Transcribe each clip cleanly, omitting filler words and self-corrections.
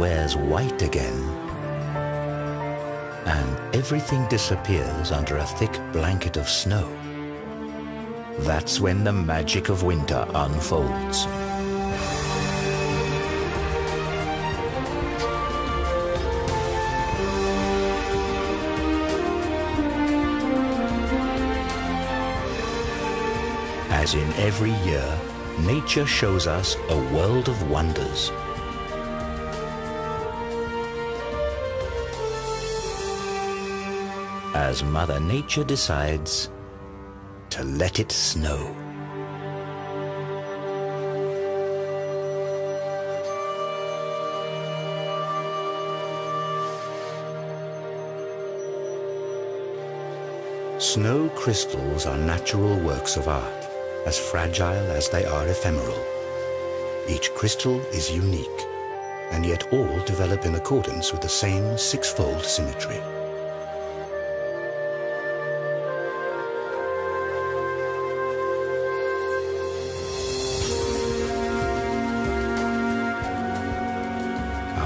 wears white again, and everything disappears under a thick blanket of snow, that's when the magic of winter unfolds. As in every year, nature shows us a world of wonders. As Mother Nature decides to let it snow. Snow crystals are natural works of art, as fragile as they are ephemeral. Each crystal is unique, and yet all develop in accordance with the same six-fold symmetry.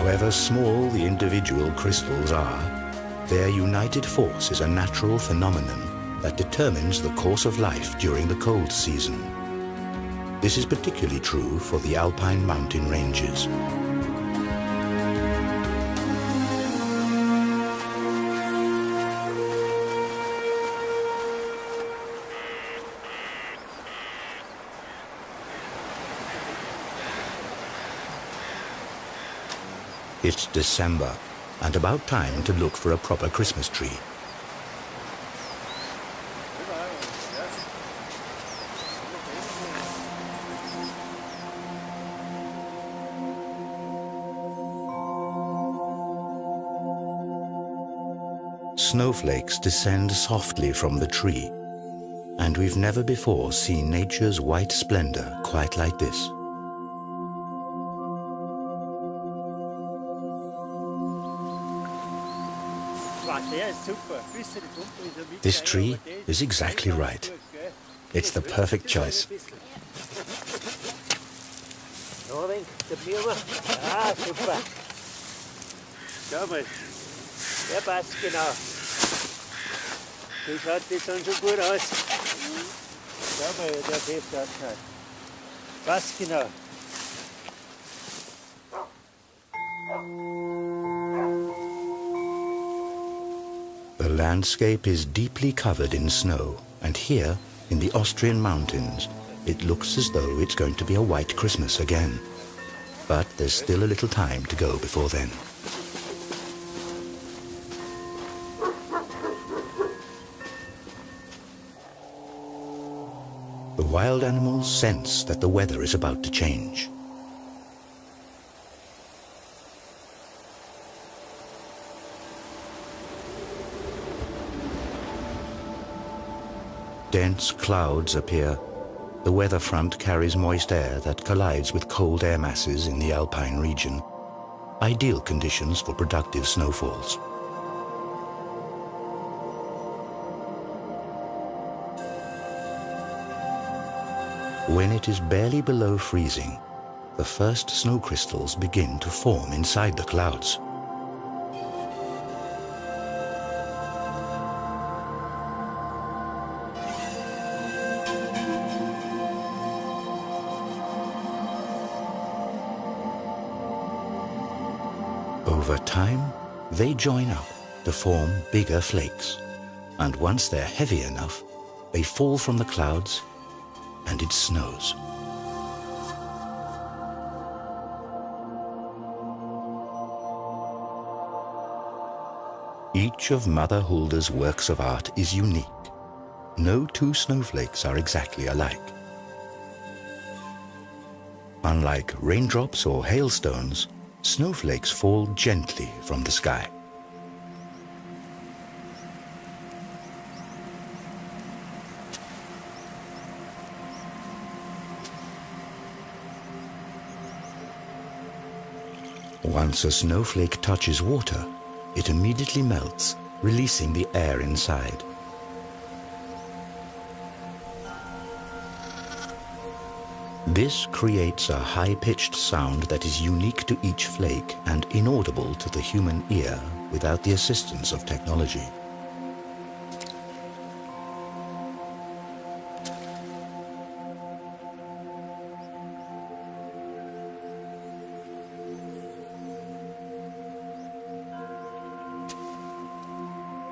However small the individual crystals are, their united force is a natural phenomenon that determines the course of life during the cold season. This is particularly true for the alpine mountain ranges. It's December, and about time to look for a proper Christmas tree. Snowflakes descend softly from the tree, and we've never before seen nature's white splendor quite like this. This tree is exactly right. It's the perfect choice. Der passt genau. So schaut das dann schon gut aus. Schau mal, wie der fest ausschaut. Passt genau. The landscape is deeply covered in snow, and here, in the Austrian mountains, it looks as though it's going to be a white Christmas again. But there's still a little time to go before then. The wild animals sense that the weather is about to change. Dense clouds appear. The weather front carries moist air that collides with cold air masses in the alpine region. Ideal conditions for productive snowfalls. When it is barely below freezing, the first snow crystals begin to form inside the clouds. Over time, they join up to form bigger flakes, and once they're heavy enough, they fall from the clouds and it snows. Each of Mother Hulda's works of art is unique. No two snowflakes are exactly alike. Unlike raindrops or hailstones, snowflakes fall gently from the sky. Once a snowflake touches water, it immediately melts, releasing the air inside. This creates a high-pitched sound that is unique to each flake and inaudible to the human ear without the assistance of technology.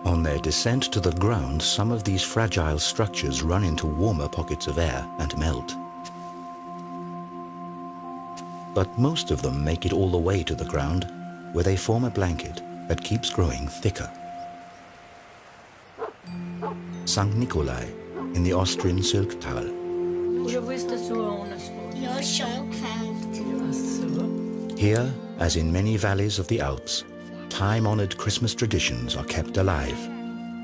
On their descent to the ground, some of these fragile structures run into warmer pockets of air and melt. But most of them make it all the way to the ground, where they form a blanket that keeps growing thicker. St. Nikolai in the Austrian Sylktal. Here, as in many valleys of the Alps, time-honored Christmas traditions are kept alive.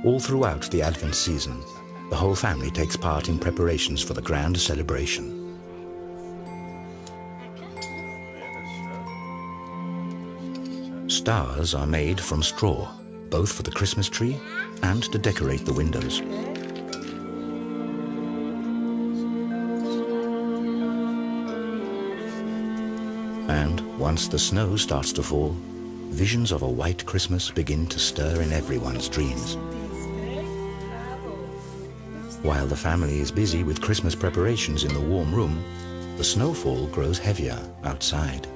All throughout the Advent season, the whole family takes part in preparations for the grand celebration. Stars are made from straw, both for the Christmas tree and to decorate the windows. And once the snow starts to fall, visions of a white Christmas begin to stir in everyone's dreams. While the family is busy with Christmas preparations in the warm room, the snowfall grows heavier outside.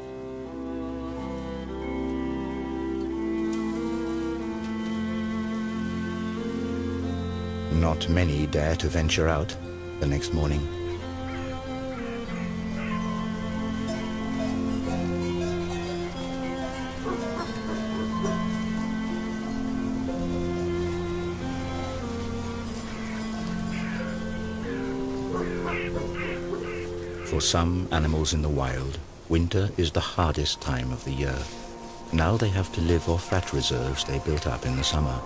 Not many dare to venture out the next morning. For some animals in the wild, winter is the hardest time of the year. Now they have to live off fat reserves they built up in the summer.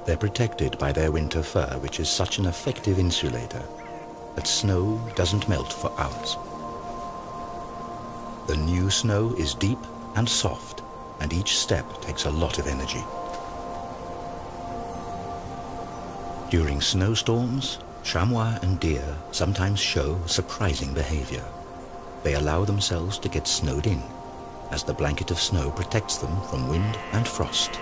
They're protected by their winter fur, which is such an effective insulator that snow doesn't melt for hours. The new snow is deep and soft, and each step takes a lot of energy. During snowstorms, chamois and deer sometimes show surprising behavior. They allow themselves to get snowed in, as the blanket of snow protects them from wind and frost.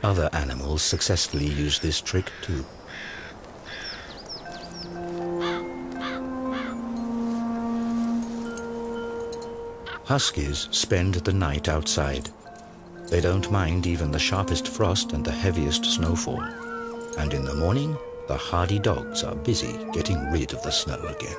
Other animals successfully use this trick too. Huskies spend the night outside. They don't mind even the sharpest frost and the heaviest snowfall. And in the morning, the hardy dogs are busy getting rid of the snow again.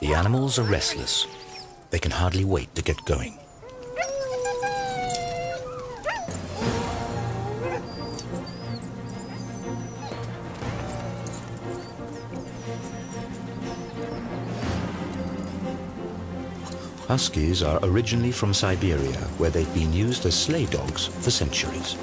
The animals are restless. They can hardly wait to get going. Huskies are originally from Siberia, where they've been used as sleigh dogs for centuries.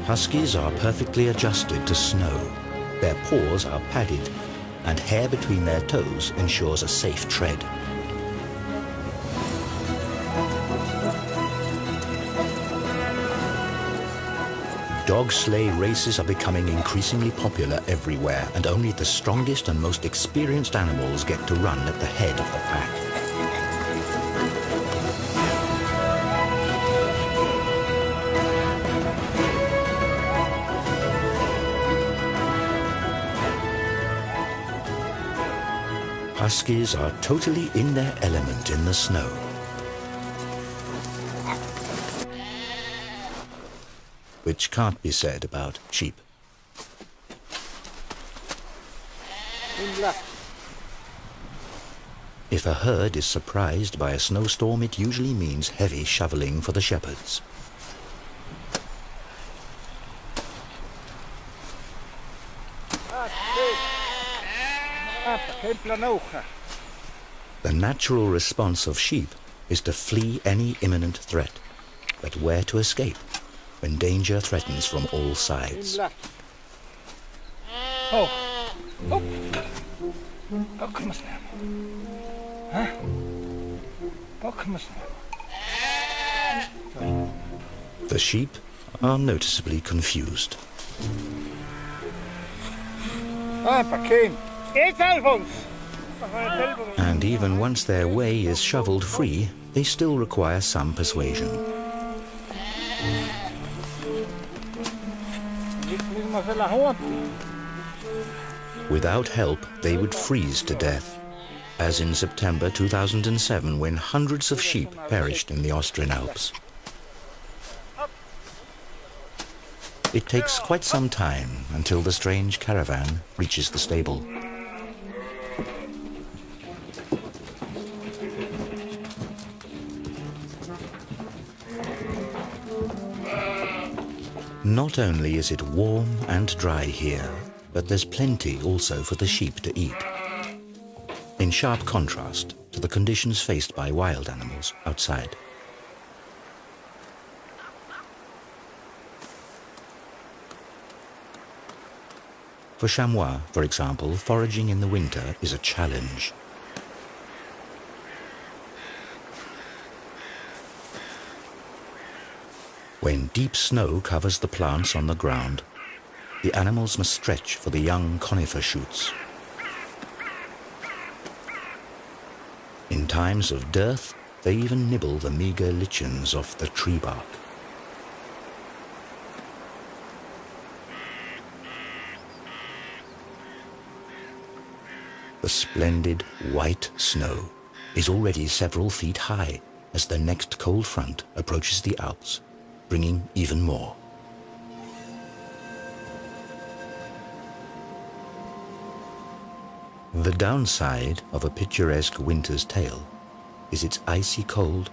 Huskies are perfectly adjusted to snow. Their paws are padded, and hair between their toes ensures a safe tread. Dog sleigh races are becoming increasingly popular everywhere, and only the strongest and most experienced animals get to run at the head of the pack. Huskies are totally in their element in the snow. Which can't be said about sheep. If a herd is surprised by a snowstorm, it usually means heavy shoveling for the shepherds. The natural response of sheep is to flee any imminent threat, but where to escape when danger threatens from all sides. The sheep are noticeably confused. And even once their way is shoveled free, they still require some persuasion. Without help, they would freeze to death, as in September 2007 when hundreds of sheep perished in the Austrian Alps. It takes quite some time until the strange caravan reaches the stable. Not only is it warm and dry here, but there's plenty also for the sheep to eat, in sharp contrast to the conditions faced by wild animals outside. For chamois, for example, foraging in the winter is a challenge. When deep snow covers the plants on the ground, the animals must stretch for the young conifer shoots. In times of dearth, they even nibble the meager lichens off the tree bark. The splendid white snow is already several feet high as the next cold front approaches the Alps, bringing even more. The downside of a picturesque winter's tale is its icy cold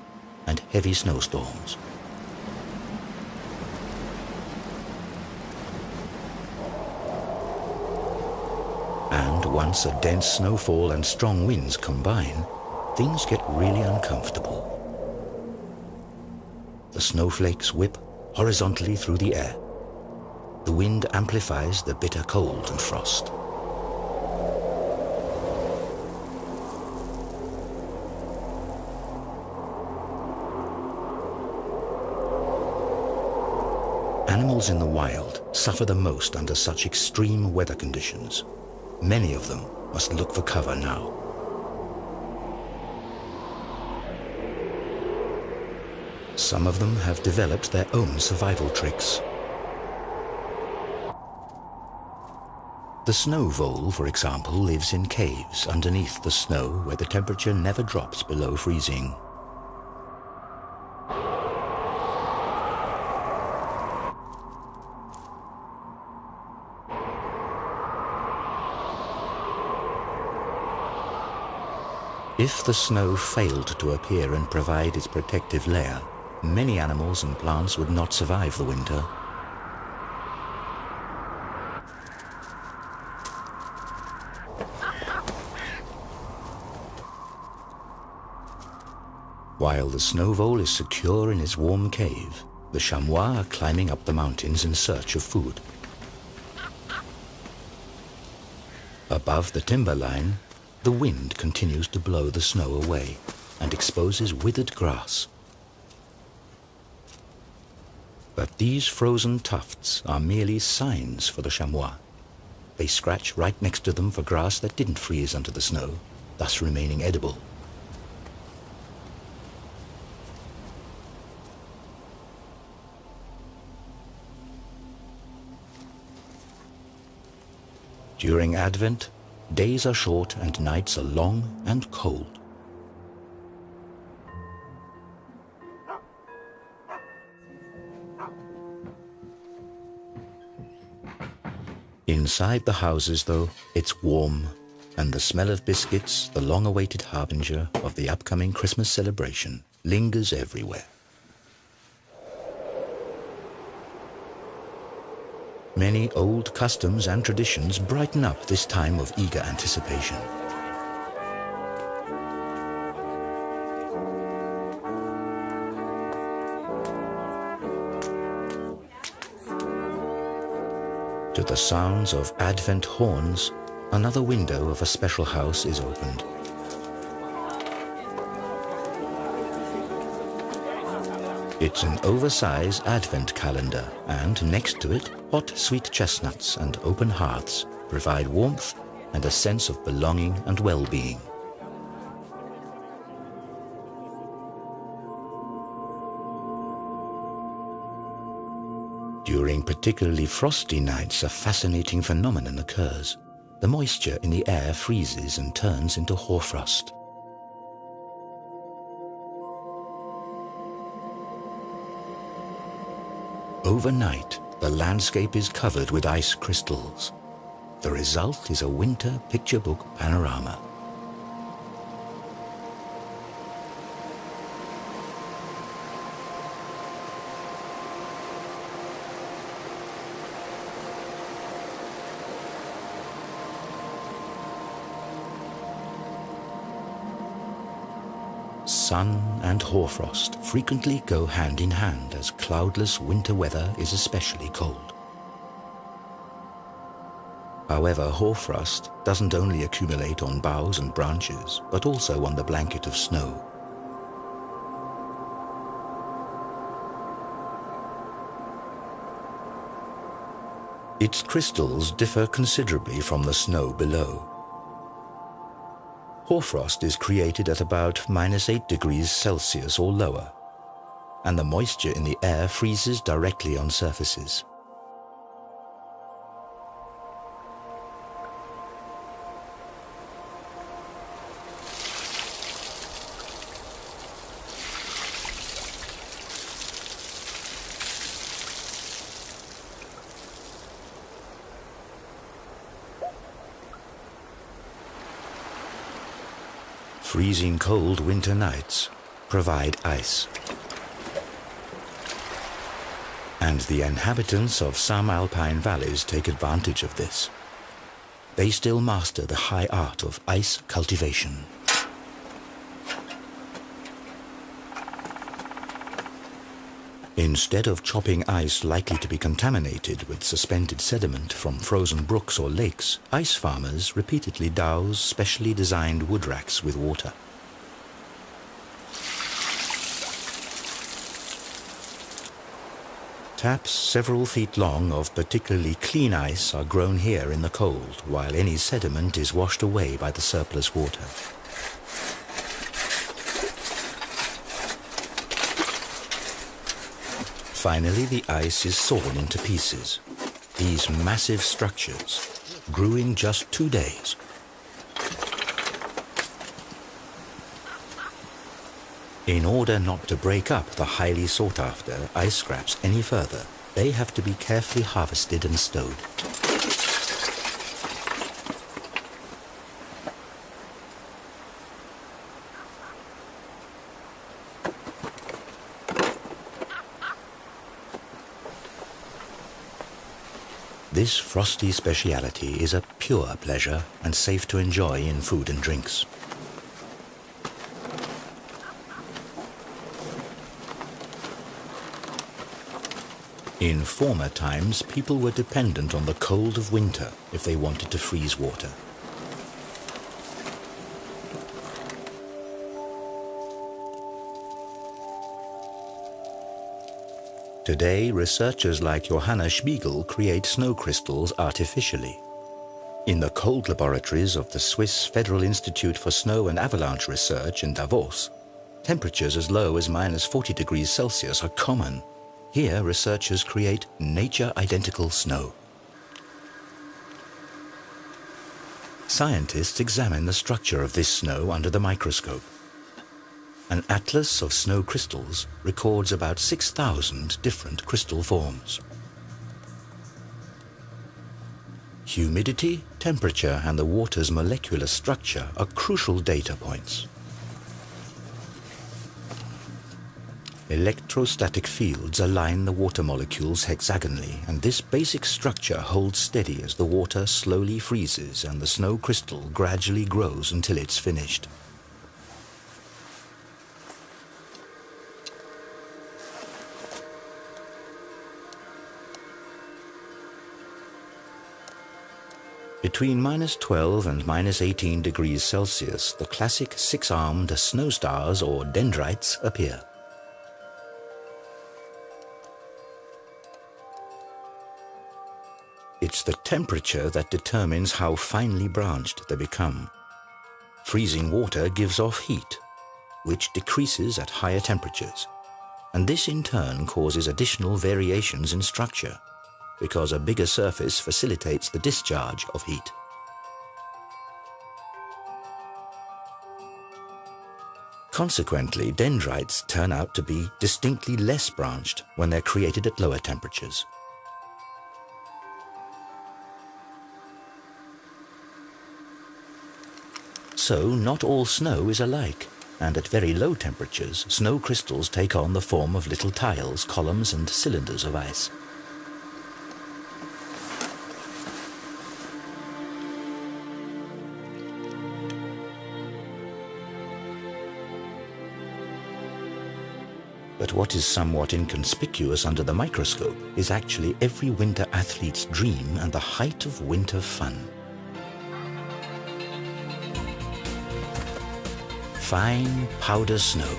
and heavy snowstorms. And once a dense snowfall and strong winds combine, things get really uncomfortable. The snowflakes whip horizontally through the air. The wind amplifies the bitter cold and frost. Animals in the wild suffer the most under such extreme weather conditions. Many of them must look for cover now. Some of them have developed their own survival tricks. The snow vole, for example, lives in caves underneath the snow where the temperature never drops below freezing. If the snow failed to appear and provide its protective layer, many animals and plants would not survive the winter. While the snow vole is secure in its warm cave, the chamois are climbing up the mountains in search of food. Above the timberline, the wind continues to blow the snow away and exposes withered grass. But these frozen tufts are merely signs for the chamois. They scratch right next to them for grass that didn't freeze under the snow, thus remaining edible. During Advent, days are short and nights are long and cold. Inside the houses, though, it's warm, and the smell of biscuits, the long-awaited harbinger of the upcoming Christmas celebration, lingers everywhere. Many old customs and traditions brighten up this time of eager anticipation. To the sounds of Advent horns, another window of a special house is opened. It's an oversized Advent calendar, and next to it, hot sweet chestnuts and open hearths provide warmth and a sense of belonging and well-being. During particularly frosty nights, a fascinating phenomenon occurs. The moisture in the air freezes and turns into hoarfrost. Overnight, the landscape is covered with ice crystals. The result is a winter picture book panorama. Sun and hoarfrost frequently go hand in hand, as cloudless winter weather is especially cold. However, hoarfrost doesn't only accumulate on boughs and branches, but also on the blanket of snow. Its crystals differ considerably from the snow below. Hoarfrost is created at about -8 degrees Celsius or lower, and the moisture in the air freezes directly on surfaces. Freezing cold winter nights provide ice. And the inhabitants of some alpine valleys take advantage of this. They still master the high art of ice cultivation. Instead of chopping ice likely to be contaminated with suspended sediment from frozen brooks or lakes, ice farmers repeatedly douse specially designed wood racks with water. Taps several feet long of particularly clean ice are grown here in the cold, while any sediment is washed away by the surplus water. Finally, the ice is sawn into pieces. These massive structures grew in just 2 days. In order not to break up the highly sought-after ice scraps any further, they have to be carefully harvested and stowed. This frosty speciality is a pure pleasure and safe to enjoy in food and drinks. In former times, people were dependent on the cold of winter if they wanted to freeze water. Today, researchers like Johanna Spiegel create snow crystals artificially. In the cold laboratories of the Swiss Federal Institute for Snow and Avalanche Research in Davos, temperatures as low as -40 degrees Celsius are common. Here, researchers create nature-identical snow. Scientists examine the structure of this snow under the microscope. An atlas of snow crystals records about 6,000 different crystal forms. Humidity, temperature, and the water's molecular structure are crucial data points. Electrostatic fields align the water molecules hexagonally, and this basic structure holds steady as the water slowly freezes and the snow crystal gradually grows until it's finished. Between -12 and -18 degrees Celsius, the classic six-armed snow stars or dendrites appear. It's the temperature that determines how finely branched they become. Freezing water gives off heat, which decreases at higher temperatures, and this in turn causes additional variations in structure, because a bigger surface facilitates the discharge of heat. Consequently, dendrites turn out to be distinctly less branched when they're created at lower temperatures. So, not all snow is alike, and at very low temperatures, snow crystals take on the form of little tiles, columns, and cylinders of ice. But what is somewhat inconspicuous under the microscope is actually every winter athlete's dream and the height of winter fun. Fine powder snow.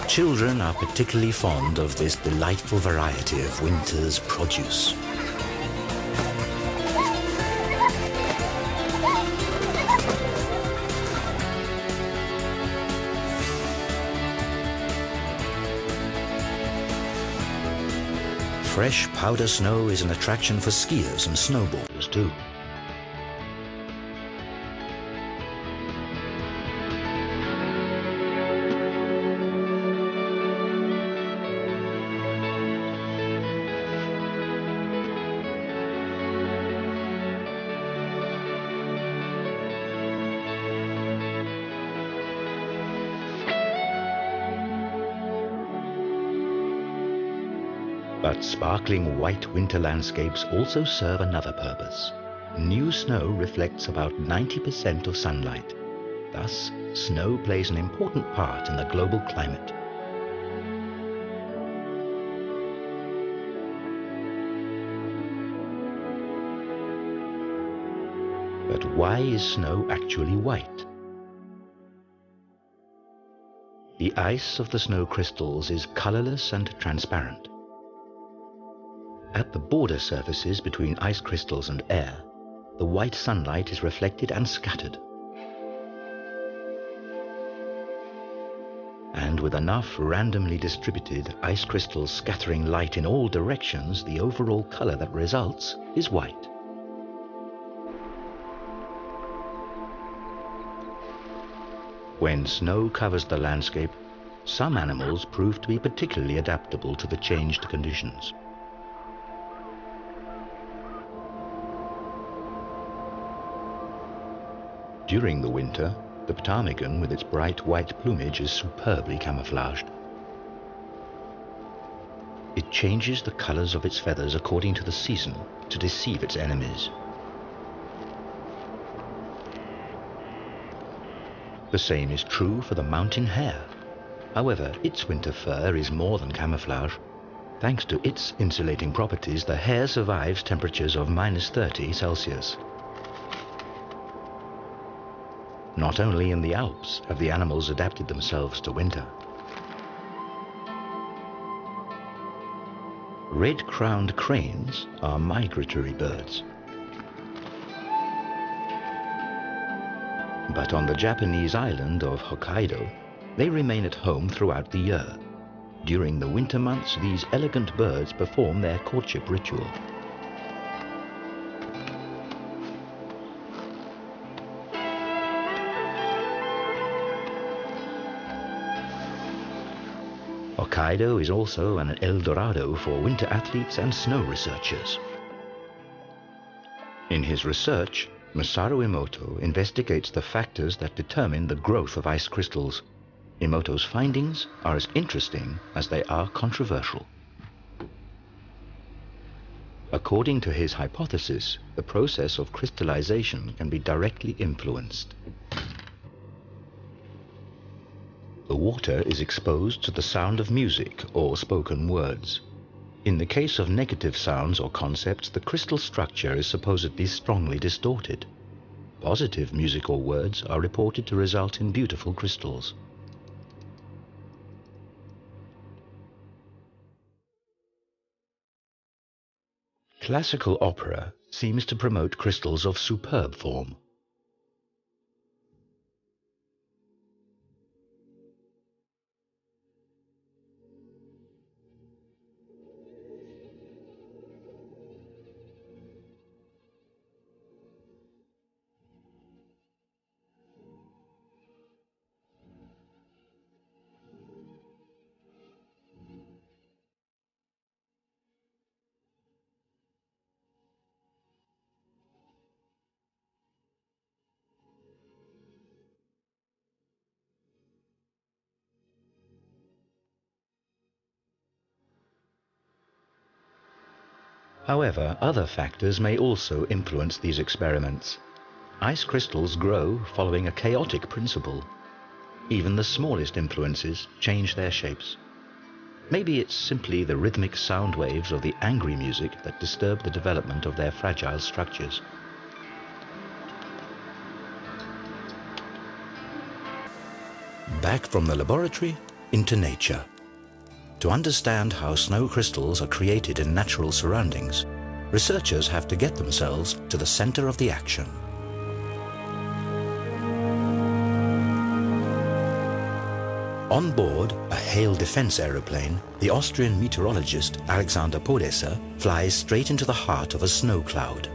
Children are particularly fond of this delightful variety of winter's produce. Fresh powder snow is an attraction for skiers and snowboarders too. But sparkling white winter landscapes also serve another purpose. New snow reflects about 90% of sunlight. Thus, snow plays an important part in the global climate. But why is snow actually white? The ice of the snow crystals is colorless and transparent. At the border surfaces between ice crystals and air, the white sunlight is reflected and scattered. And with enough randomly distributed ice crystals scattering light in all directions, the overall color that results is white. When snow covers the landscape, some animals prove to be particularly adaptable to the changed conditions. During the winter, the ptarmigan with its bright white plumage is superbly camouflaged. It changes the colors of its feathers according to the season to deceive its enemies. The same is true for the mountain hare. However, its winter fur is more than camouflage. Thanks to its insulating properties, the hare survives temperatures of -30 Celsius. Not only in the Alps have the animals adapted themselves to winter. Red-crowned cranes are migratory birds. But on the Japanese island of Hokkaido, they remain at home throughout the year. During the winter months, these elegant birds perform their courtship ritual. Hokkaido is also an El Dorado for winter athletes and snow researchers. In his research, Masaru Emoto investigates the factors that determine the growth of ice crystals. Emoto's findings are as interesting as they are controversial. According to his hypothesis, the process of crystallization can be directly influenced. The water is exposed to the sound of music or spoken words. In the case of negative sounds or concepts, the crystal structure is supposedly strongly distorted. Positive music or words are reported to result in beautiful crystals. Classical opera seems to promote crystals of superb form. However, other factors may also influence these experiments. Ice crystals grow following a chaotic principle. Even the smallest influences change their shapes. Maybe it's simply the rhythmic sound waves of the angry music that disturb the development of their fragile structures. Back from the laboratory into nature. To understand how snow crystals are created in natural surroundings, researchers have to get themselves to the center of the action. On board a hail defense aeroplane, the Austrian meteorologist Alexander Podesser flies straight into the heart of a snow cloud.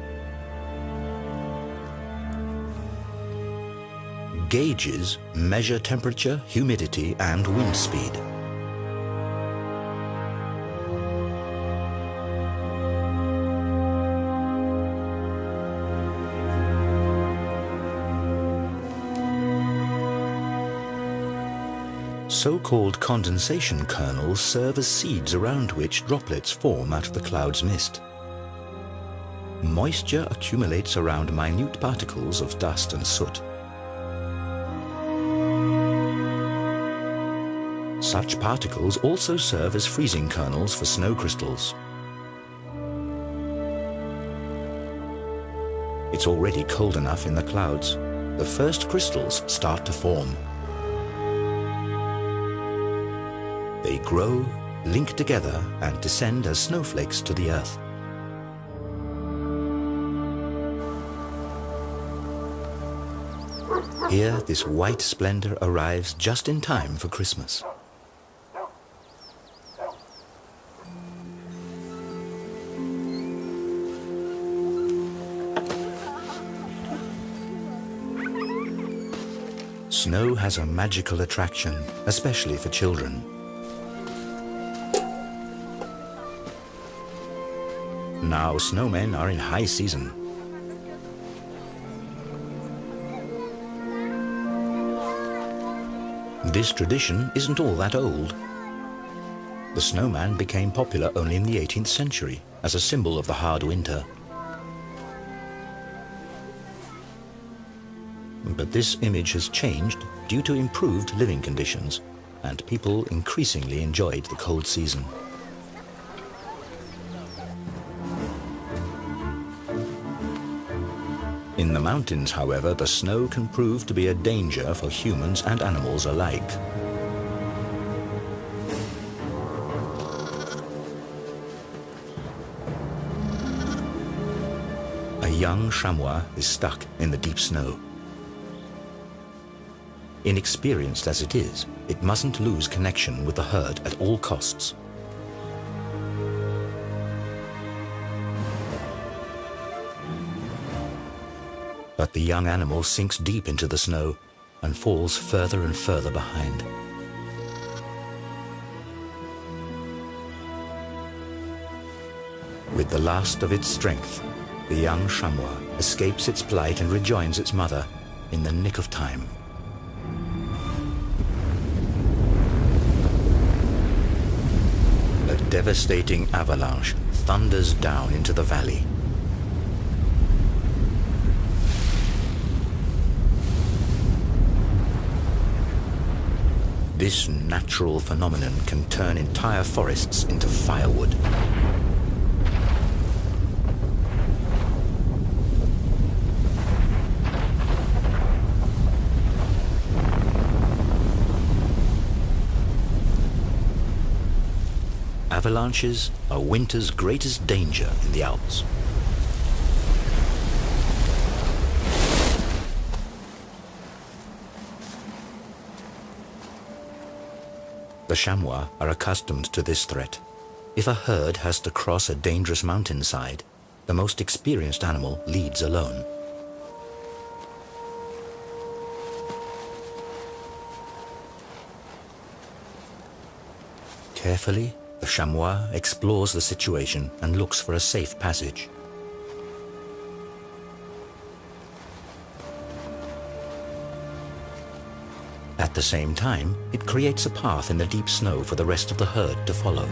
Gauges measure temperature, humidity, and wind speed. So-called condensation kernels serve as seeds around which droplets form out of the cloud's mist. Moisture accumulates around minute particles of dust and soot. Such particles also serve as freezing kernels for snow crystals. It's already cold enough in the clouds. The first crystals start to form. They grow, link together, and descend as snowflakes to the earth. Here, this white splendor arrives just in time for Christmas. Snow has a magical attraction, especially for children. Now snowmen are in high season. This tradition isn't all that old. The snowman became popular only in the 18th century as a symbol of the hard winter. But this image has changed due to improved living conditions, and people increasingly enjoyed the cold season. In the mountains, however, the snow can prove to be a danger for humans and animals alike. A young chamois is stuck in the deep snow. Inexperienced as it is, it mustn't lose connection with the herd at all costs. But the young animal sinks deep into the snow and falls further and further behind. With the last of its strength, the young chamois escapes its plight and rejoins its mother in the nick of time. A devastating avalanche thunders down into the valley. This natural phenomenon can turn entire forests into firewood. Avalanches are winter's greatest danger in the Alps. The chamois are accustomed to this threat. If a herd has to cross a dangerous mountainside, the most experienced animal leads alone. Carefully, the chamois explores the situation and looks for a safe passage. At the same time, it creates a path in the deep snow for the rest of the herd to follow.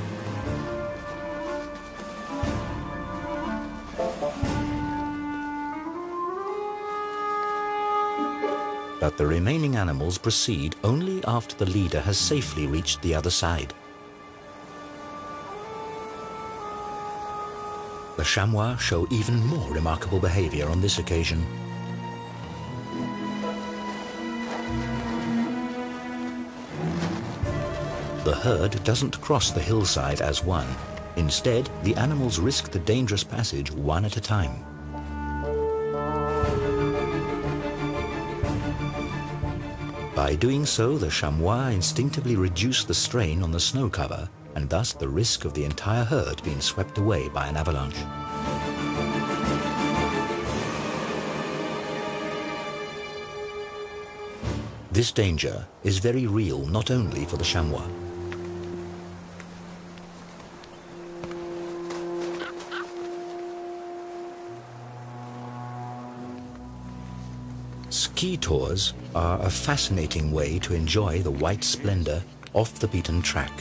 But the remaining animals proceed only after the leader has safely reached the other side. The chamois show even more remarkable behavior on this occasion. The herd doesn't cross the hillside as one. Instead, the animals risk the dangerous passage one at a time. By doing so, the chamois instinctively reduce the strain on the snow cover and thus the risk of the entire herd being swept away by an avalanche. This danger is very real not only for the chamois. Ski tours are a fascinating way to enjoy the white splendor off the beaten track.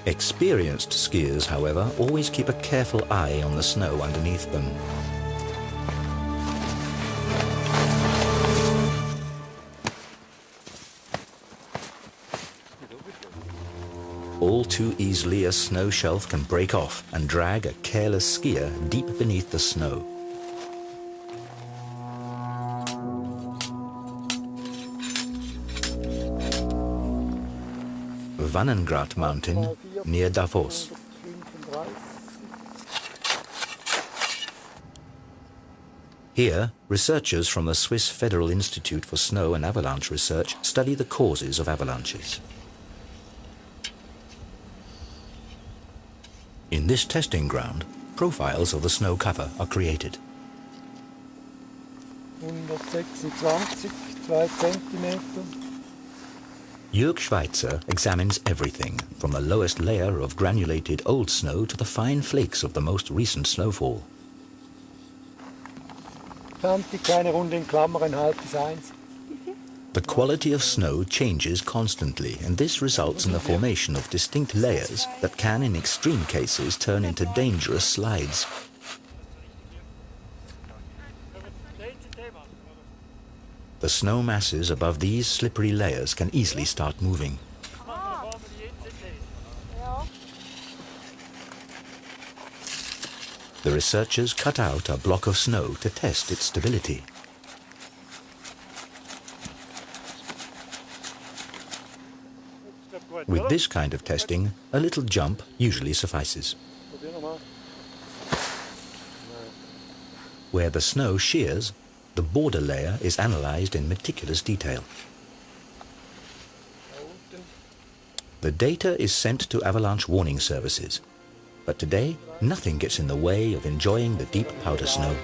Experienced skiers, however, always keep a careful eye on the snow underneath them. All too easily, a snow shelf can break off and drag a careless skier deep beneath the snow. Wannengrat Mountain, near Davos. Here, researchers from the Swiss Federal Institute for Snow and Avalanche Research study the causes of avalanches. In this testing ground, profiles of the snow cover are created. 126, 2 Zentimeter. Jörg Schweitzer examines everything, from the lowest layer of granulated old snow to the fine flakes of the most recent snowfall. 20 kleine Runde in Klammern, halb bis 1. The quality of snow changes constantly, and this results in the formation of distinct layers that can, in extreme cases, turn into dangerous slides. The snow masses above these slippery layers can easily start moving. The researchers cut out a block of snow to test its stability. With this kind of testing, a little jump usually suffices. Probier nochmal. Where the snow shears, the border layer is analyzed in meticulous detail. Da unten. The data is sent to avalanche warning services. But today, nothing gets in the way of enjoying the deep powder snow.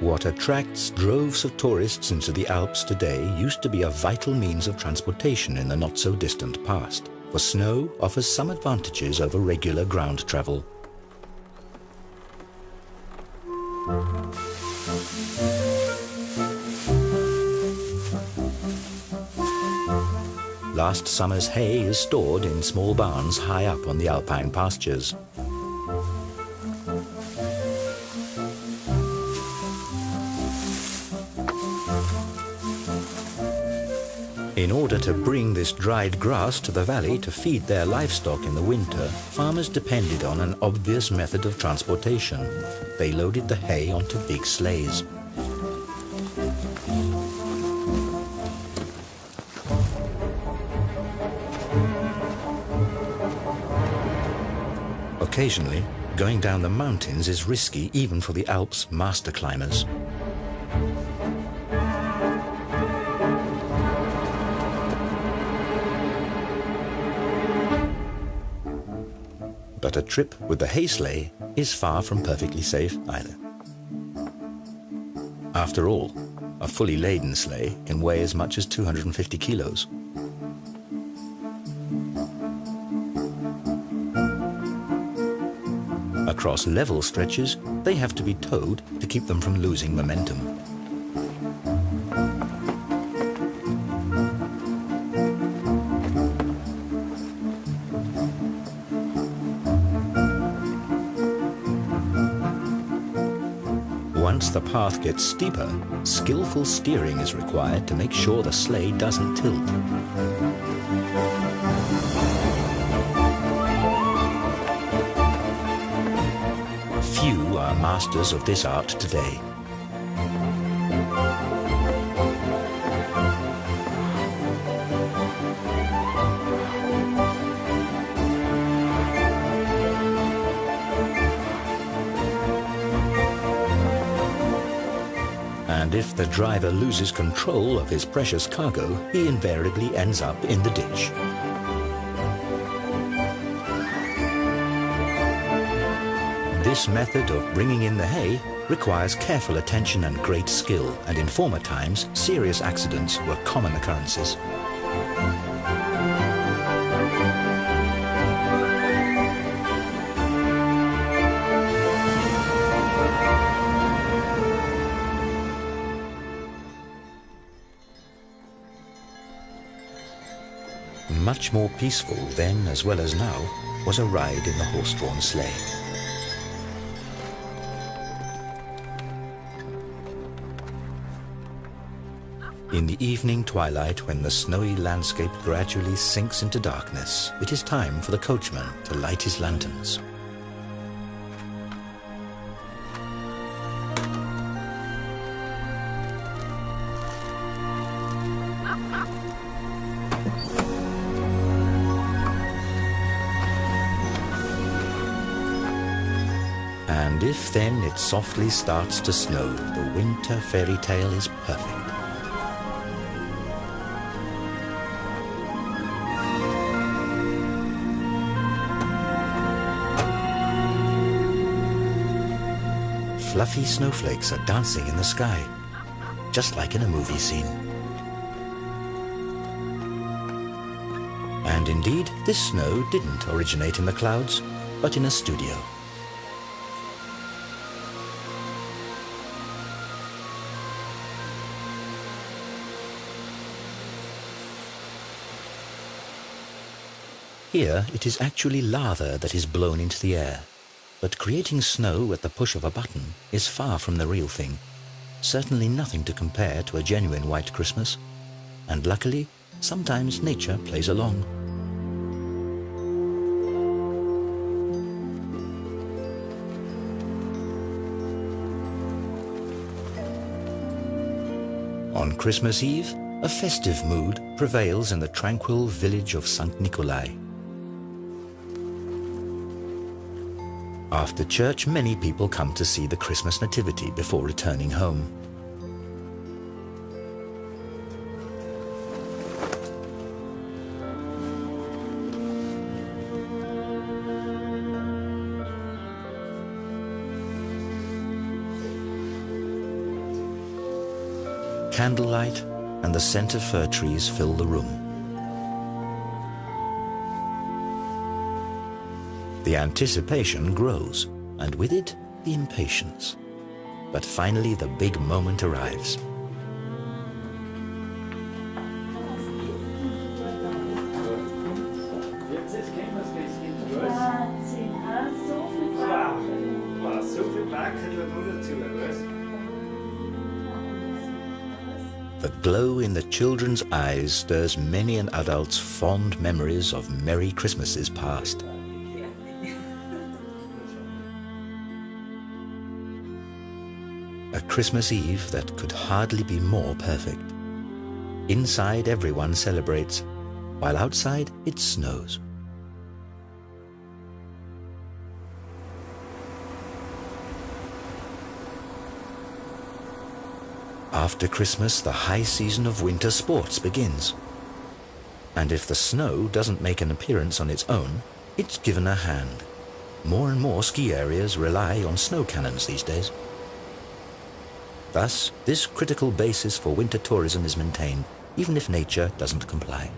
What attracts droves of tourists into the Alps today used to be a vital means of transportation in the not-so-distant past, for snow offers some advantages over regular ground travel. Last summer's hay is stored in small barns high up on the alpine pastures. In order to bring this dried grass to the valley to feed their livestock in the winter, farmers depended on an obvious method of transportation. They loaded the hay onto big sleighs. Occasionally, going down the mountains is risky even for the Alps' master climbers. But a trip with the hay sleigh is far from perfectly safe either. After all, a fully laden sleigh can weigh as much as 250 kilos. Across level stretches, they have to be towed to keep them from losing momentum. Once the path gets steeper, skillful steering is required to make sure the sleigh doesn't tilt. Few are masters of this art today. And if the driver loses control of his precious cargo, he invariably ends up in the ditch. This method of bringing in the hay requires careful attention and great skill, and in former times, serious accidents were common occurrences. Much more peaceful then as well as now was a ride in the horse-drawn sleigh. In the evening twilight, when the snowy landscape gradually sinks into darkness, it is time for the coachman to light his lanterns. And if then it softly starts to snow, the winter fairy tale is perfect. Fluffy snowflakes are dancing in the sky, just like in a movie scene. And indeed, this snow didn't originate in the clouds, but in a studio. Here it is actually lava that is blown into the air, but creating snow at the push of a button is far from the real thing. Certainly nothing to compare to a genuine white Christmas, and luckily, sometimes nature plays along. On Christmas Eve, a festive mood prevails in the tranquil village of St. Nikolai. After church, many people come to see the Christmas nativity before returning home. Candlelight and the scent of fir trees fill the room. The anticipation grows, and with it, the impatience. But finally, the big moment arrives. The glow in the children's eyes stirs many an adult's fond memories of merry Christmases past. A Christmas Eve that could hardly be more perfect. Inside, everyone celebrates, while outside it snows. After Christmas, the high season of winter sports begins. And if the snow doesn't make an appearance on its own, it's given a hand. More and more ski areas rely on snow cannons these days. Thus, this critical basis for winter tourism is maintained, even if nature doesn't comply.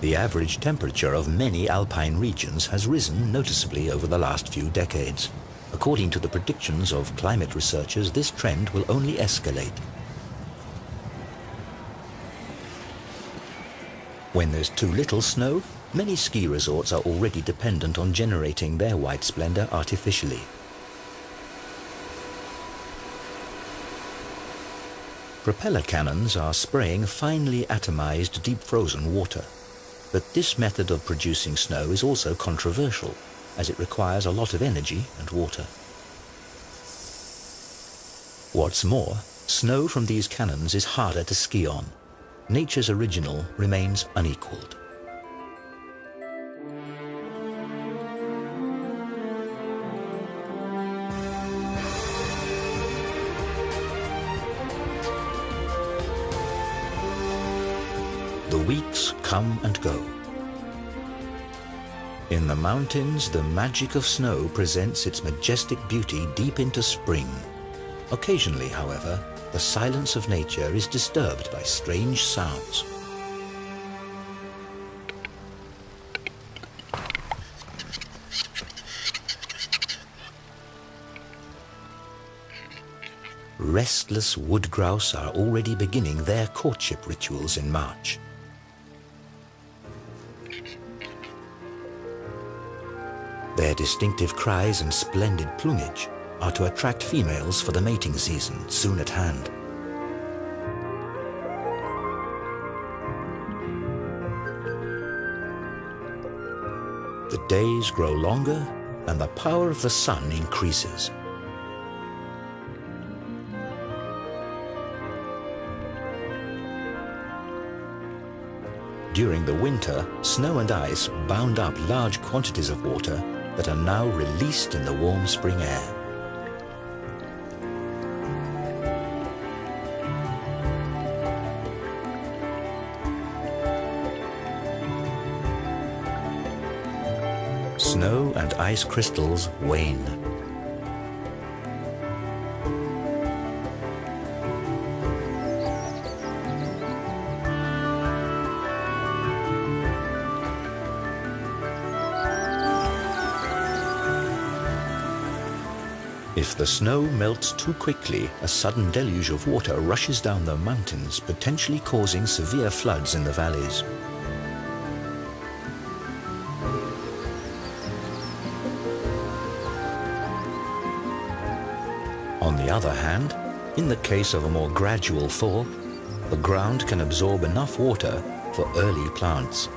The average temperature of many alpine regions has risen noticeably over the last few decades. According to the predictions of climate researchers, this trend will only escalate. When there's too little snow, many ski resorts are already dependent on generating their white splendor artificially. Propeller cannons are spraying finely atomized deep frozen water. But this method of producing snow is also controversial, as it requires a lot of energy and water. What's more, snow from these cannons is harder to ski on. Nature's original remains unequaled. The weeks come and go. In the mountains, the magic of snow presents its majestic beauty deep into spring. Occasionally, however, the silence of nature is disturbed by strange sounds. Restless wood grouse are already beginning their courtship rituals in March. Their distinctive cries and splendid plumage are to attract females for the mating season soon at hand. The days grow longer and the power of the sun increases. During the winter, snow and ice bound up large quantities of water that are now released in the warm spring air. Snow and ice crystals wane. If the snow melts too quickly, a sudden deluge of water rushes down the mountains, potentially causing severe floods in the valleys. On the other hand, in the case of a more gradual thaw, the ground can absorb enough water for early plants.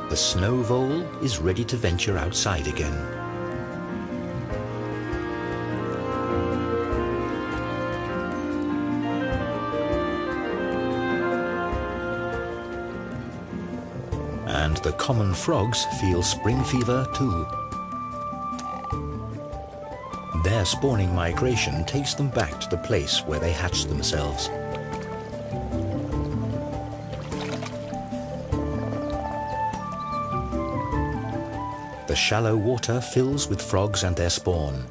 The snow vole is ready to venture outside again. And the common frogs feel spring fever too. Their spawning migration takes them back to the place where they hatched themselves. The shallow water fills with frogs and their spawn.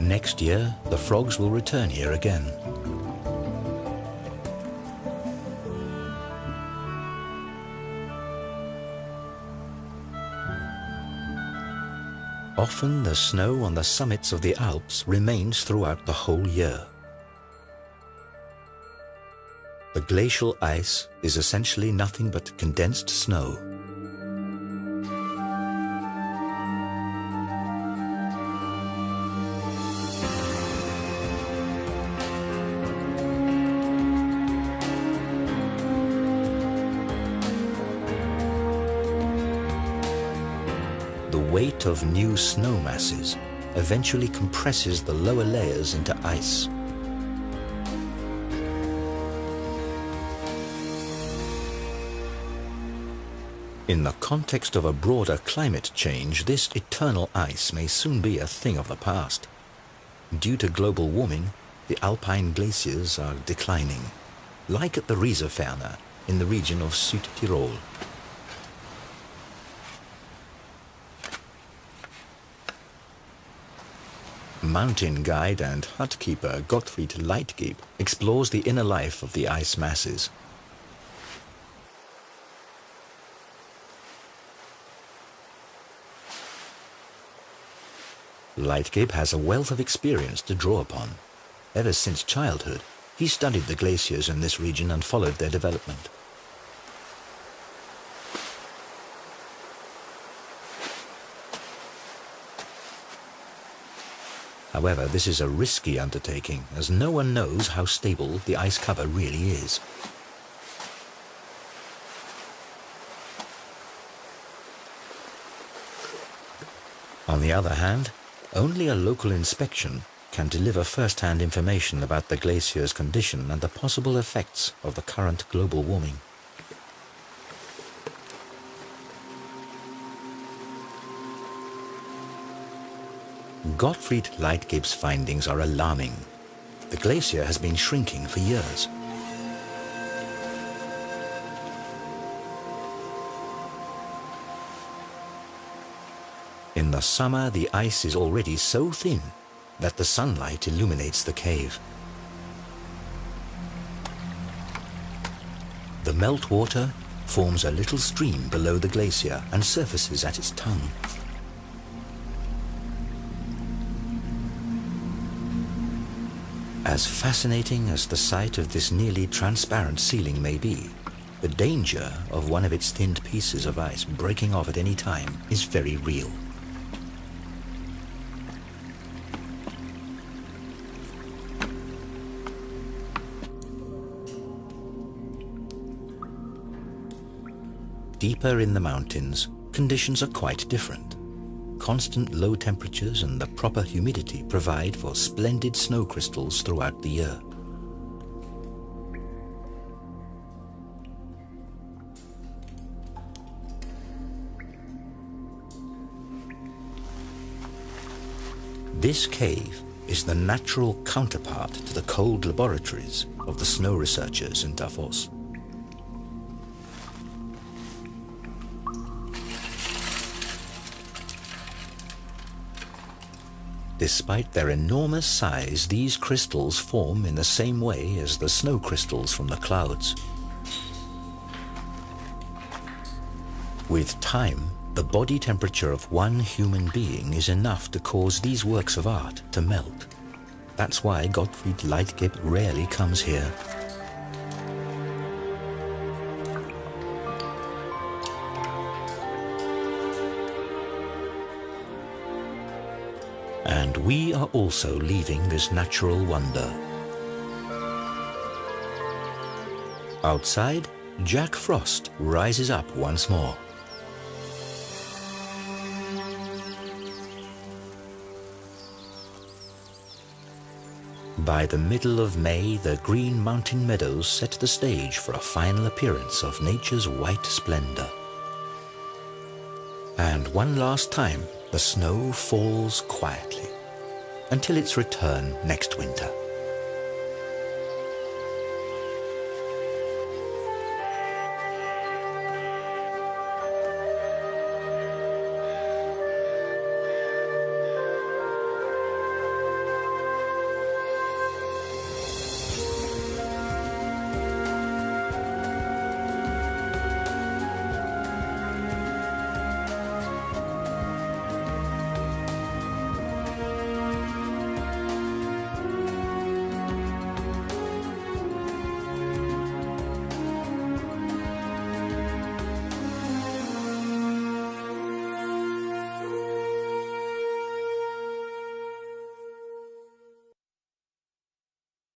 Next year, the frogs will return here again. Often the snow on the summits of the Alps remains throughout the whole year. The glacial ice is essentially nothing but condensed snow. The weight of new snow masses eventually compresses the lower layers into ice. In the context of a broader climate change, this eternal ice may soon be a thing of the past. Due to global warming, the alpine glaciers are declining, like at the Rieserferner in the region of Südtirol. Mountain guide and hut keeper Gottfried Leitgeb explores the inner life of the ice masses. Leitgeb has a wealth of experience to draw upon. Ever since childhood, he studied the glaciers in this region and followed their development. However, this is a risky undertaking, as no one knows how stable the ice cover really is. On the other hand, only a local inspection can deliver first-hand information about the glacier's condition and the possible effects of the current global warming. Gottfried Leitgeb's findings are alarming. The glacier has been shrinking for years. In the summer, the ice is already so thin that the sunlight illuminates the cave. The meltwater forms a little stream below the glacier and surfaces at its tongue. As fascinating as the sight of this nearly transparent ceiling may be, the danger of one of its thinned pieces of ice breaking off at any time is very real. Deeper in the mountains, conditions are quite different. Constant low temperatures and the proper humidity provide for splendid snow crystals throughout the year. This cave is the natural counterpart to the cold laboratories of the snow researchers in Davos. Despite their enormous size, these crystals form in the same way as the snow crystals from the clouds. With time, the body temperature of one human being is enough to cause these works of art to melt. That's why Gottfried Leitgeb rarely comes here. And we are also leaving this natural wonder. Outside, Jack Frost rises up once more. By the middle of May, the green mountain meadows set the stage for a final appearance of nature's white splendor. And one last time, the snow falls quietly until its return next winter.